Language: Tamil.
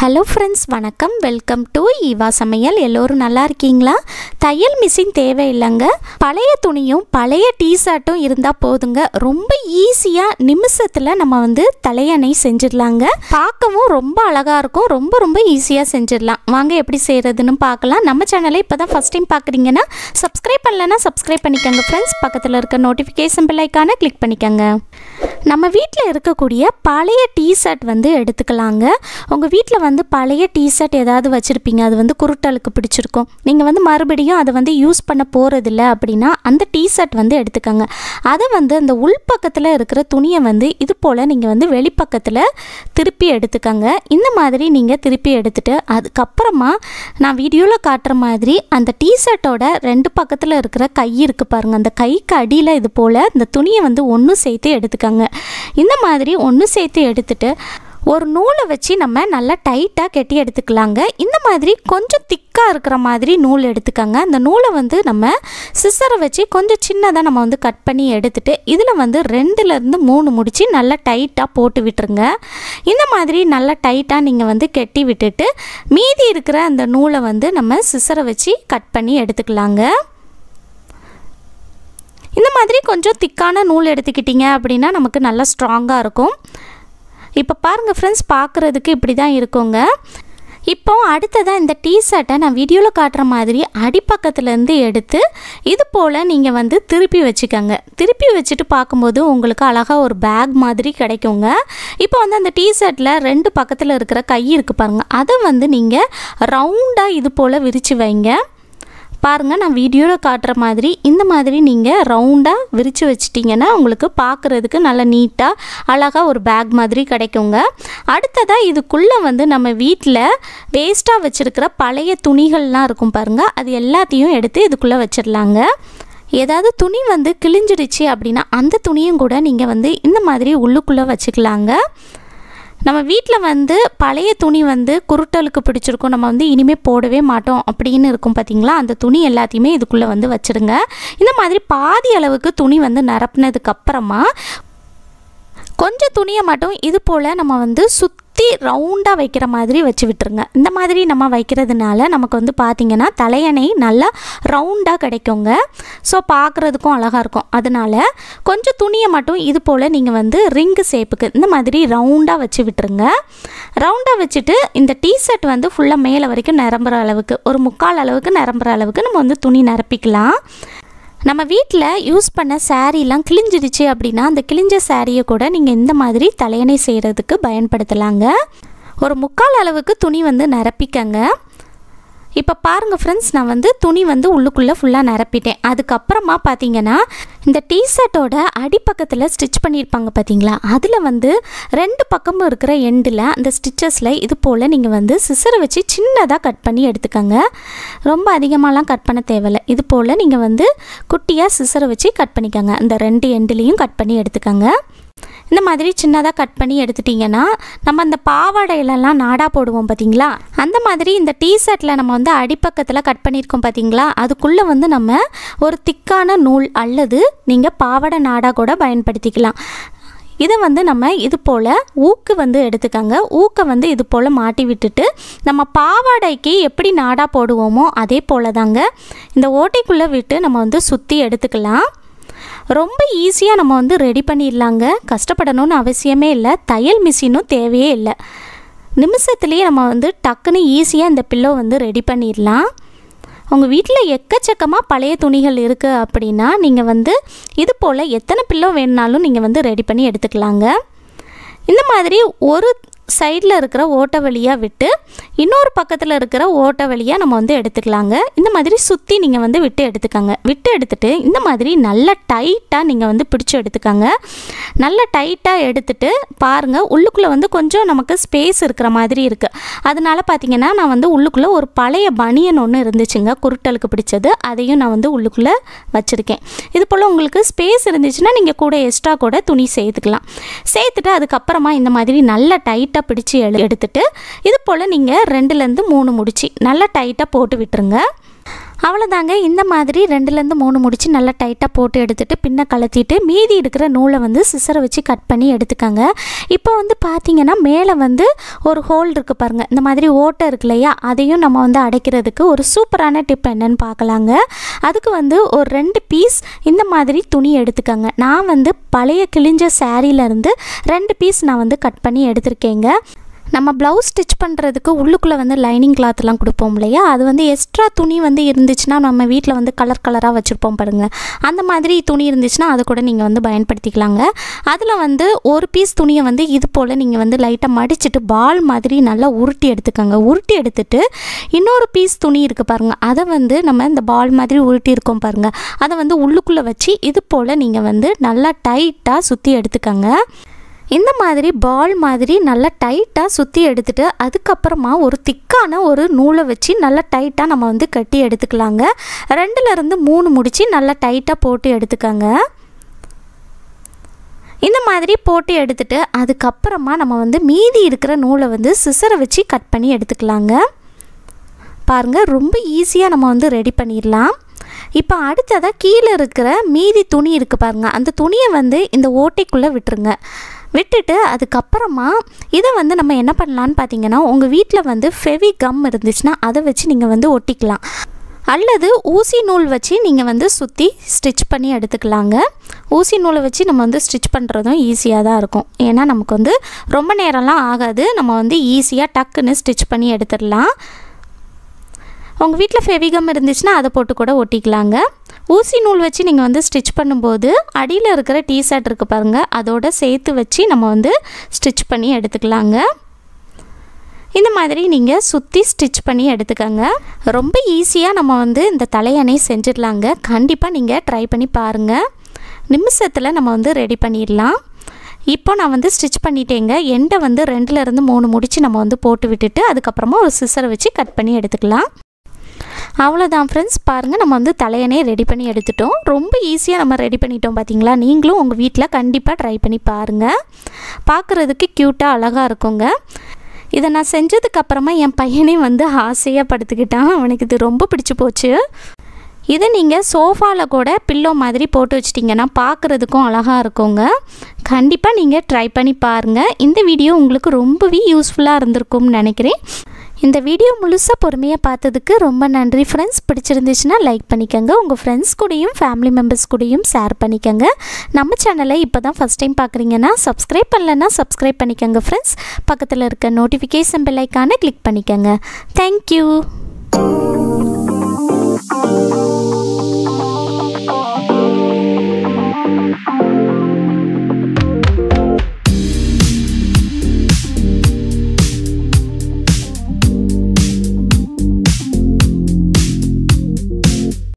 ஹலோ ஃப்ரெண்ட்ஸ், வணக்கம். வெல்கம் டு ஈவா சமையல். எல்லோரும் நல்லா இருக்கீங்களா? தையல் மிஷின் தேவையில்லைங்க. பழைய துணியும் பழைய டீஷர்ட்டும் இருந்தால் போதுங்க. ரொம்ப ஈஸியாக நிமிஷத்தில் நம்ம தலையணை செஞ்சிடலாங்க. பார்க்கவும் ரொம்ப அழகாக இருக்கும். ரொம்ப ஈஸியாக செஞ்சிடலாம். வாங்க எப்படி செய்கிறதுன்னு பார்க்கலாம். நம்ம சேனலை இப்போ தான் ஃபஸ்ட் டைம் பார்க்குறீங்கன்னா சப்ஸ்கிரைப் பண்ணலன்னா சப்ஸ்கிரைப் பண்ணிக்கோங்க ஃப்ரெண்ட்ஸ். பக்கத்தில் இருக்க நோட்டிஃபிகேஷன் பெல் ஐக்கானை கிளிக் பண்ணிக்கோங்க. நம்ம வீட்டில் இருக்கக்கூடிய பழைய டீஷர்ட் எடுத்துக்கலாங்க. உங்கள் வீட்டில் பழைய டீஷர்ட் ஏதாவது வச்சுருப்பீங்க, அது குருட்டலுக்கு பிடிச்சிருக்கும். நீங்கள் மறுபடியும் அதை யூஸ் பண்ண போகிறதில்ல அப்படின்னா அந்த டீஷர்ட் எடுத்துக்கோங்க. அதை அந்த உள்பக்கத்தில் இருக்கிற துணியை இது போல் நீங்கள் வெளிப்பக்கத்தில் திருப்பி எடுத்துக்கோங்க. இந்த மாதிரி நீங்கள் திருப்பி எடுத்துகிட்டு அதுக்கப்புறமா நான் வீடியோவில் காட்டுற மாதிரி அந்த டீஷர்ட்டோட ரெண்டு பக்கத்தில் இருக்கிற கை இருக்குது பாருங்கள், அந்த கைக்கு அடியில் இது போல் இந்த துணியை ஒன்று சேர்த்து எடுத்துக்கோங்க. இந்த மாதிரி ஒன்று சேர்த்து எடுத்துட்டு ஒரு நூலை வச்சு நம்ம நல்லா டைட்டாக கட்டி எடுத்துக்கலாங்க. இந்த மாதிரி கொஞ்சம் திக்காக இருக்கிற மாதிரி நூல் எடுத்துக்கோங்க. அந்த நூலை நம்ம சிசரை வச்சு கொஞ்சம் சின்னதாக நம்ம கட் பண்ணி எடுத்துட்டு இதில் 2லேருந்து 3 முடிச்சு நல்லா டைட்டாக போட்டு விட்டுருங்க. இந்த மாதிரி நல்லா டைட்டாக நீங்கள் கட்டி விட்டுட்டு மீதி இருக்கிற அந்த நூலை நம்ம சிசரை வச்சு கட் பண்ணி எடுத்துக்கலாங்க. இந்த மாதிரி கொஞ்சம் திக்கான நூல் எடுத்துக்கிட்டிங்க அப்படின்னா நமக்கு நல்லா ஸ்ட்ராங்காக இருக்கும். இப்போ பாருங்கள் ஃப்ரெண்ட்ஸ், பார்க்குறதுக்கு இப்படி தான் இருக்குங்க. இப்போ அடுத்ததாக இந்த டீஷர்ட்டை நான் வீடியோவில் காட்டுற மாதிரி அடிப்பக்கத்துலேருந்து எடுத்து இது போல் நீங்கள் திருப்பி வச்சுக்கோங்க. திருப்பி வச்சுட்டு பார்க்கும்போது உங்களுக்கு அழகாக ஒரு பேக் மாதிரி கிடைக்குங்க. இப்போ அந்த டீஷர்ட்டில் 2 பக்கத்தில் இருக்கிற கை இருக்குது பாருங்கள், அதை நீங்கள் ரவுண்டாக இது போல் விரித்து வைங்க. பாருங்கள், நான் வீடியோவில் காட்டுற மாதிரி இந்த மாதிரி நீங்கள் ரவுண்டாக விரித்து வச்சிட்டிங்கன்னா உங்களுக்கு பார்க்குறதுக்கு நல்லா நீட்டாக அழகாக ஒரு பேக் மாதிரி கிடைக்குங்க. அடுத்ததாக இதுக்குள்ளே நம்ம வீட்டில் வேஸ்ட்டாக வச்சுருக்கிற பழைய துணிகள்லாம் இருக்கும் பாருங்கள், அது எல்லாத்தையும் எடுத்து இதுக்குள்ளே வச்சிடலாங்க. ஏதாவது துணி கிழிஞ்சிடுச்சு அப்படின்னா அந்த துணியும் கூட நீங்கள் இந்த மாதிரி உள்ளுக்குள்ளே வச்சுக்கலாங்க. நம்ம வீட்டில் பழைய துணி குருட்டலுக்கு பிடிச்சிருக்கும், நம்ம இனிமேல் போடவே மாட்டோம் அப்படின்னு இருக்கும் பார்த்தீங்களா, அந்த துணி எல்லாத்தையுமே இதுக்குள்ளே வச்சுடுங்க. இந்த மாதிரி பாதி அளவுக்கு துணி நிரப்புனதுக்கப்புறமா கொஞ்சம் துணியை மட்டும் இது போல் நம்ம சுற்றி ரவுண்டாக வைக்கிற மாதிரி வச்சு விட்டுருங்க. இந்த மாதிரி நம்ம வைக்கிறதுனால நமக்கு பார்த்திங்கன்னா தலையணை நல்லா ரவுண்டாக கிடைக்குங்க. ஸோ பார்க்குறதுக்கும் அழகாக இருக்கும். அதனால் கொஞ்சம் துணியை மட்டும் இது போல் நீங்கள் ரிங்கு ஷேப்புக்கு இந்த மாதிரி ரவுண்டாக வச்சு விட்டுருங்க. ரவுண்டாக வச்சுட்டு இந்த டீஷர்ட் ஃபுல்லாக மேலே வரைக்கும் நிரம்புற அளவுக்கு ஒரு 3/4 அளவுக்கு நிரம்புற அளவுக்கு நம்ம துணி நிரப்பிக்கலாம். நம்ம வீட்டில் யூஸ் பண்ண சாரீலாம் கிழிஞ்சிடுச்சு அப்படின்னா அந்த கிழிஞ்ச சாரியை கூட நீங்கள் இந்த மாதிரி தலையணை செய்கிறதுக்கு பயன்படுத்தலாங்க. ஒரு 3/4 அளவுக்கு துணி நிரப்பிக்கங்க. இப்போ பாருங்கள் ஃப்ரெண்ட்ஸ், நான் துணி உள்ளுக்குள்ளே ஃபுல்லாக நிரப்பிட்டேன். அதுக்கப்புறமா பார்த்தீங்கன்னா இந்த டீஷர்ட்டோட அடிப்பக்கத்தில் ஸ்டிச் பண்ணியிருப்பாங்க பார்த்தீங்களா, அதில் 2 பக்கமும் இருக்கிற எண்டில் அந்த ஸ்டிச்சஸில் இது போல் நீங்கள் சிசரை வச்சு சின்னதாக கட் பண்ணி எடுத்துக்கோங்க. ரொம்ப அதிகமாகலாம் கட் பண்ண தேவையில்லை. இது போல் நீங்கள் குட்டியாக சிசரை வச்சு கட் பண்ணிக்கோங்க. அந்த 2 எண்டுலேயும் கட் பண்ணி எடுத்துக்கோங்க. இந்த மாதிரி சின்னதாக கட் பண்ணி எடுத்துட்டிங்கன்னா நம்ம அந்த பாவாடையிலலாம் நாடா போடுவோம் பார்த்தீங்களா, அந்த மாதிரி இந்த டீஷர்ட்டில் நம்ம அடிப்பக்கத்தில் கட் பண்ணியிருக்கோம் பார்த்தீங்களா, அதுக்குள்ளே நம்ம ஒரு திக்கான நூல் அல்லது நீங்கள் பாவாடை நாடா கூட பயன்படுத்திக்கலாம். இதை நம்ம இது போல் ஊக்கு எடுத்துக்கோங்க. ஊக்கை இது போல் மாட்டி விட்டுட்டு நம்ம பாவாடைக்கு எப்படி நாடா போடுவோமோ அதே போல் தாங்க இந்த ஓட்டைக்குள்ளே விட்டு நம்ம சுற்றி எடுத்துக்கலாம். ரொம்ப ஈஸியாக நம்ம ரெடி பண்ணிடலாங்க. கஷ்டப்படணும்னு அவசியமே இல்லை. தையல் மிஷினும் தேவையே இல்லை. நிமிஷத்துலேயே நம்ம டக்குன்னு ஈஸியாக இந்த பில்லோ ரெடி பண்ணிடலாம். உங்கள் வீட்டில் எக்கச்சக்கமாக பழைய துணிகள் இருக்குது அப்படின்னா நீங்கள் இது போல் எத்தனை பில்லோ வேணுனாலும் நீங்கள் ரெடி பண்ணி எடுத்துக்கலாங்க. இந்த மாதிரி ஒரு சைடில் இருக்கிற ஓட்டை வழியாக விட்டு இன்னொரு பக்கத்தில் இருக்கிற ஓட்டை வழியாக நம்ம எடுத்துக்கலாங்க. இந்த மாதிரி சுற்றி நீங்கள் விட்டு எடுத்துக்கோங்க. விட்டு எடுத்துகிட்டு இந்த மாதிரி நல்லா டைட்டாக நீங்கள் பிடிச்சி எடுத்துக்கோங்க. நல்லா டைட்டாக எடுத்துகிட்டு பாருங்கள், உள்ளுக்குள்ளே கொஞ்சம் நமக்கு ஸ்பேஸ் இருக்கிற மாதிரி இருக்குது. அதனால் பார்த்திங்கன்னா நான் உள்ளுக்குள்ளே ஒரு பழைய பனியன் ஒன்று இருந்துச்சுங்க, குருட்டலுக்கு பிடிச்சது. அதையும் நான் உள்ளுக்குள்ளே வச்சுருக்கேன். இது போல் உங்களுக்கு ஸ்பேஸ் இருந்துச்சுன்னா நீங்கள் கூட எக்ஸ்ட்ரா கூட துணி சேர்த்துக்கலாம். சேர்த்துட்டு அதுக்கப்புறமா இந்த மாதிரி நல்லா டைட்டாக பிடிச்சி எடுத்துட்டு இது போல் நீங்கள் 2லேருந்து 3 முடிச்சு நல்லா டைட்டாக போட்டு விட்டுருங்க. அவ்வளோதாங்க. இந்த மாதிரி 2லேருந்து 3 முடிச்சு நல்லா டைட்டாக போட்டு எடுத்துகிட்டு பின்ன கலத்திட்டு மீதி இருக்கிற நூலை வந்து சிசரை வச்சு கட் பண்ணி எடுத்துக்கோங்க. இப்போ வந்து பார்த்திங்கன்னா மேலே வந்து ஒரு ஹோல் இருக்குது பாருங்கள், இந்த மாதிரி ஓட்டை இருக்கு இல்லையா, அதையும் நம்ம வந்து அடைக்கிறதுக்கு ஒரு சூப்பரான டிப் என்னன்னு பார்க்கலாங்க. அதுக்கு வந்து ஒரு 2 பீஸ் இந்த மாதிரி துணி எடுத்துக்கோங்க. நான் வந்து பழைய கிழிஞ்ச சாரீலேருந்து 2 பீஸ் நான் வந்து கட் பண்ணி எடுத்திருக்கேங்க. நம்ம ப்ளவுஸ் ஸ்டிச் பண்ணுறதுக்கு உள்ளுக்குள்ளே வந்து லைனிங் கிளாத்லாம் கொடுப்போம் இல்லையா, அது வந்து எக்ஸ்ட்ரா துணி வந்து இருந்துச்சுன்னா நம்ம வீட்டில் வந்து கலர் கலராக வச்சுருப்போம் பாருங்கள், அந்த மாதிரி துணி இருந்துச்சுன்னா அதை கூட நீங்கள் வந்து பயன்படுத்திக்கலாங்க. அதில் வந்து ஒரு பீஸ் துணியை வந்து இது போல் நீங்கள் வந்து லைட்டாக மடிச்சுட்டு பால் மாதிரி நல்லா உருட்டி எடுத்துக்கோங்க. உருட்டி எடுத்துட்டு இன்னொரு பீஸ் துணி இருக்குது பாருங்கள், அதை வந்து நம்ம இந்த பால் மாதிரி உருட்டி இருக்கோம் பாருங்கள், அதை வந்து உள்ளுக்குள்ளே வச்சு இது போல் நீங்கள் வந்து நல்லா டைட்டாக சுற்றி எடுத்துக்கோங்க. இந்த மாதிரி பால் மாதிரி நல்லா டைட்டாக சுற்றி எடுத்துகிட்டு அதுக்கப்புறமா ஒரு திக்கான ஒரு நூலை வச்சு நல்லா டைட்டாக நம்ம வந்து கட்டி எடுத்துக்கலாங்க. 2லேருந்து 3 முடிச்சு நல்லா டைட்டாக போட்டு எடுத்துக்கோங்க. இந்த மாதிரி போட்டு எடுத்துகிட்டு அதுக்கப்புறமா நம்ம வந்து மீதி இருக்கிற நூலை வந்து சிசரை வச்சு கட் பண்ணி எடுத்துக்கலாங்க. பாருங்கள், ரொம்ப ஈஸியாக நம்ம வந்து ரெடி பண்ணிடலாம். இப்போ அடுத்ததாக கீழே இருக்கிற மீதி துணி இருக்குது பாருங்கள், அந்த துணியை வந்து இந்த ஓட்டைக்குள்ளே விட்டுருங்க. விட்டுட்டு அதுக்கப்புறமா இதை வந்து நம்ம என்ன பண்ணலான்னு பார்த்தீங்கன்னா, உங்கள் வீட்டில் வந்து ஃபெவி கம் இருந்துச்சுன்னா அதை வச்சு நீங்கள் வந்து ஒட்டிக்கலாம், அல்லது ஊசி நூல் வச்சு நீங்கள் வந்து சுற்றி ஸ்டிச் பண்ணி எடுத்துக்கலாங்க. ஊசி நூலை வச்சு நம்ம வந்து ஸ்டிச் பண்ணுறதும் ஈஸியாக தான் இருக்கும், ஏன்னா நமக்கு வந்து ரொம்ப நேரம்லாம் ஆகாது, நம்ம வந்து ஈஸியாக டக்குன்னு ஸ்டிச் பண்ணி எடுத்துடலாம். உங்கள் வீட்டில் ஃபெவிகம் இருந்துச்சுன்னா அதை போட்டு கூட ஒட்டிக்கலாங்க. ஊசி நூல் வச்சு நீங்கள் வந்து ஸ்டிச் பண்ணும்போது அடியில் இருக்கிற டீஷர்ட் இருக்குது பாருங்கள், அதோட சேர்த்து வச்சு நம்ம வந்து ஸ்டிச் பண்ணி எடுத்துக்கலாங்க. இந்த மாதிரி நீங்கள் சுற்றி ஸ்டிச் பண்ணி எடுத்துக்கோங்க. ரொம்ப ஈஸியாக நம்ம வந்து இந்த தலையணை செஞ்சிடலாங்க. கண்டிப்பாக நீங்கள் ட்ரை பண்ணி பாருங்கள், நிமிஷத்தில் நம்ம வந்து ரெடி பண்ணிடலாம். இப்போ நான் வந்து ஸ்டிச் பண்ணிட்டேங்க. எண்டை வந்து 2லேருந்து 3 முடிச்சு நம்ம வந்து போட்டு விட்டுட்டு அதுக்கப்புறமா ஒரு சிசரை வச்சு கட் பண்ணி எடுத்துக்கலாம். அவ்வளோதான் ஃப்ரெண்ட்ஸ், பாருங்கள் நம்ம வந்து தலையணை ரெடி பண்ணி எடுத்துட்டோம். ரொம்ப ஈஸியாக நம்ம ரெடி பண்ணிட்டோம் பார்த்தீங்களா. நீங்களும் உங்கள் வீட்டில் கண்டிப்பாக ட்ரை பண்ணி பாருங்கள். பார்க்குறதுக்கு க்யூட்டாக அழகாக இருக்குங்க. இதை நான் செஞ்சதுக்கப்புறமா என் பையனே வந்து ஆசையாக படுத்துக்கிட்டான், அவனுக்கு இது ரொம்ப பிடிச்சி போச்சு. இதை நீங்கள் சோஃபாவில் கூட பில்லோ மாதிரி போட்டு வச்சிட்டிங்கன்னா பார்க்குறதுக்கும் அழகாக இருக்குங்க. கண்டிப்பாக நீங்கள் ட்ரை பண்ணி பாருங்கள். இந்த வீடியோ உங்களுக்கு ரொம்பவே யூஸ்ஃபுல்லாக இருந்திருக்கும்னு நினைக்கிறேன். இந்த வீடியோ முழுசாக பொறுமையாக பார்த்ததுக்கு ரொம்ப நன்றி ஃப்ரெண்ட்ஸ். பிடிச்சிருந்துச்சுன்னா லைக் பண்ணிக்கோங்க, உங்கள் ஃப்ரெண்ட்ஸ் கூடயும் ஃபேமிலி மெம்பர்ஸ் கூடயும் ஷேர் பண்ணிக்கோங்க. நம்ம சேனலை இப்போ தான் ஃபஸ்ட் டைம் பார்க்குறீங்கன்னா சப்ஸ்கிரைப் பண்ணலன்னா சப்ஸ்கிரைப் பண்ணிக்கோங்க ஃப்ரெண்ட்ஸ். பக்கத்தில் இருக்க நோட்டிஃபிகேஷன் பெல் ஐக்கானை கிளிக் பண்ணிக்கோங்க. தேங்க்யூ.